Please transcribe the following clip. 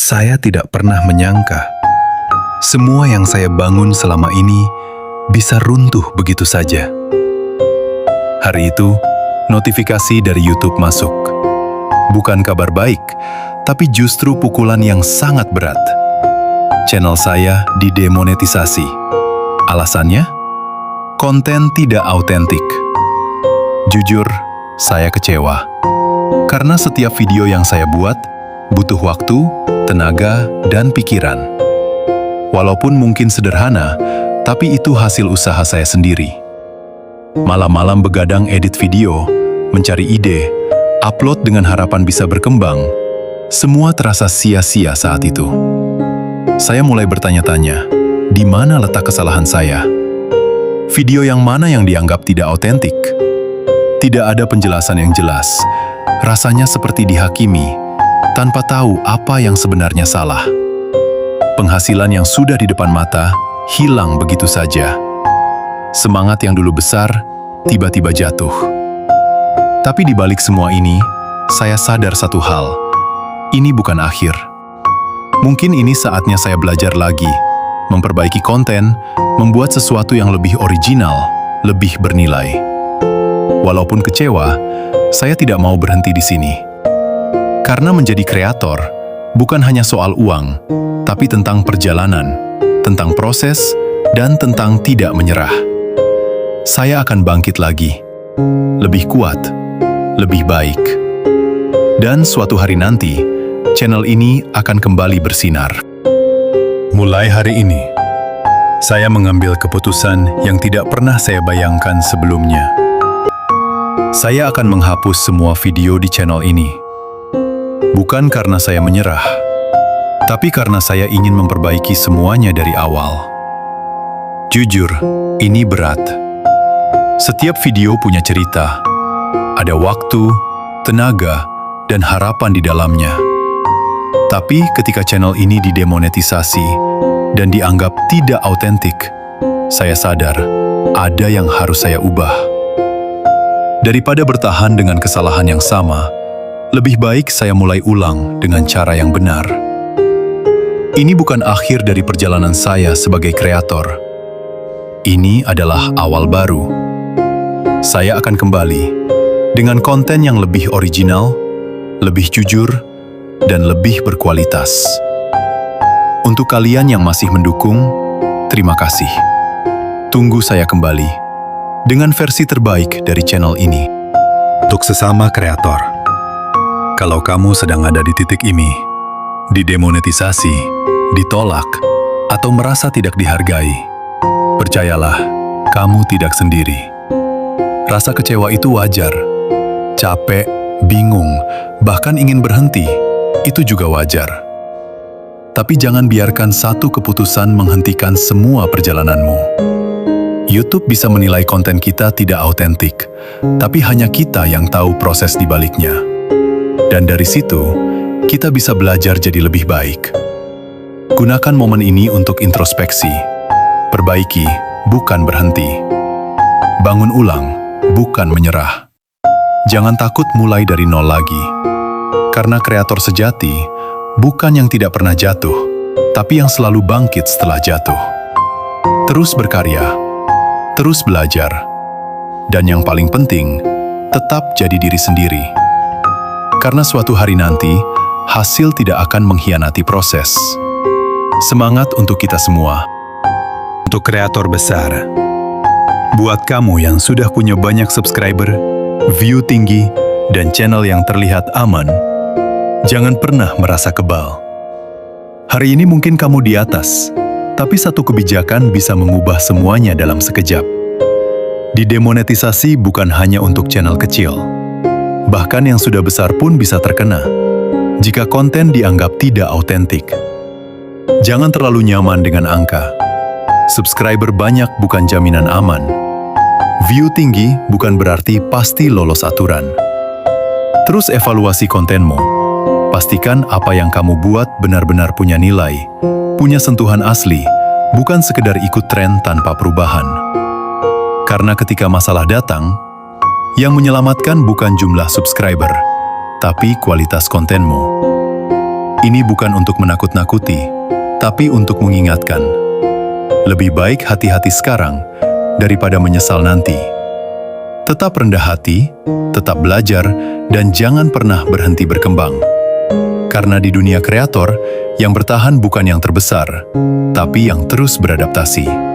Saya tidak pernah menyangka semua yang saya bangun selama ini bisa runtuh begitu saja. Hari itu, notifikasi dari YouTube masuk. Bukan kabar baik, tapi justru pukulan yang sangat berat. Channel saya didemonetisasi. Alasannya? Konten tidak autentik. Jujur, saya kecewa. Karena setiap video yang saya buat butuh waktu, tenaga, dan pikiran. Walaupun mungkin sederhana, tapi itu hasil usaha saya sendiri. Malam-malam begadang edit video, mencari ide, upload dengan harapan bisa berkembang. Semua terasa sia-sia saat itu. Saya mulai bertanya-tanya, di mana letak kesalahan saya? Video yang mana yang dianggap tidak autentik? Tidak ada penjelasan yang jelas. Rasanya seperti dihakimi, tanpa tahu apa yang sebenarnya salah. Penghasilan yang sudah di depan mata hilang begitu saja. Semangat yang dulu besar tiba-tiba jatuh. Tapi di balik semua ini, saya sadar satu hal. Ini bukan akhir. Mungkin ini saatnya saya belajar lagi, memperbaiki konten, membuat sesuatu yang lebih original, lebih bernilai. Walaupun kecewa, saya tidak mau berhenti di sini. Karena menjadi kreator bukan hanya soal uang, tapi tentang perjalanan, tentang proses, dan tentang tidak menyerah. Saya akan bangkit lagi, lebih kuat, lebih baik. Dan suatu hari nanti, channel ini akan kembali bersinar. Mulai hari ini, saya mengambil keputusan yang tidak pernah saya bayangkan sebelumnya. Saya akan menghapus semua video di channel ini. Bukan karena saya menyerah, tapi karena saya ingin memperbaiki semuanya dari awal. Jujur, ini berat. Setiap video punya cerita. Ada waktu, tenaga, dan harapan di dalamnya. Tapi ketika channel ini didemonetisasi dan dianggap tidak autentik, saya sadar ada yang harus saya ubah. Daripada bertahan dengan kesalahan yang sama, lebih baik saya mulai ulang dengan cara yang benar. Ini bukan akhir dari perjalanan saya sebagai kreator. Ini adalah awal baru. Saya akan kembali dengan konten yang lebih original, lebih jujur, dan lebih berkualitas. Untuk kalian yang masih mendukung, terima kasih. Tunggu saya kembali dengan versi terbaik dari channel ini. Untuk sesama kreator, kalau kamu sedang ada di titik ini, didemonetisasi, ditolak, atau merasa tidak dihargai, percayalah, kamu tidak sendiri. Rasa kecewa itu wajar. Capek, bingung, bahkan ingin berhenti, itu juga wajar. Tapi jangan biarkan satu keputusan menghentikan semua perjalananmu. YouTube bisa menilai konten kita tidak autentik, tapi hanya kita yang tahu proses di baliknya. Dan dari situ, kita bisa belajar jadi lebih baik. Gunakan momen ini untuk introspeksi. Perbaiki, bukan berhenti. Bangun ulang, bukan menyerah. Jangan takut mulai dari nol lagi. Karena kreator sejati bukan yang tidak pernah jatuh, tapi yang selalu bangkit setelah jatuh. Terus berkarya, terus belajar, dan yang paling penting, tetap jadi diri sendiri. Karena suatu hari nanti, hasil tidak akan mengkhianati proses. Semangat untuk kita semua. Untuk kreator besar, buat kamu yang sudah punya banyak subscriber, view tinggi, dan channel yang terlihat aman, jangan pernah merasa kebal. Hari ini mungkin kamu di atas, tapi satu kebijakan bisa mengubah semuanya dalam sekejap. Didemonetisasi bukan hanya untuk channel kecil. Bahkan yang sudah besar pun bisa terkena jika konten dianggap tidak autentik. Jangan terlalu nyaman dengan angka. Subscriber banyak bukan jaminan aman. View tinggi bukan berarti pasti lolos aturan. Terus evaluasi kontenmu. Pastikan apa yang kamu buat benar-benar punya nilai, punya sentuhan asli, bukan sekedar ikut tren tanpa perubahan. Karena ketika masalah datang, yang menyelamatkan bukan jumlah subscriber, tapi kualitas kontenmu. Ini bukan untuk menakut-nakuti, tapi untuk mengingatkan. Lebih baik hati-hati sekarang daripada menyesal nanti. Tetap rendah hati, tetap belajar, dan jangan pernah berhenti berkembang. Karena di dunia kreator, yang bertahan bukan yang terbesar, tapi yang terus beradaptasi.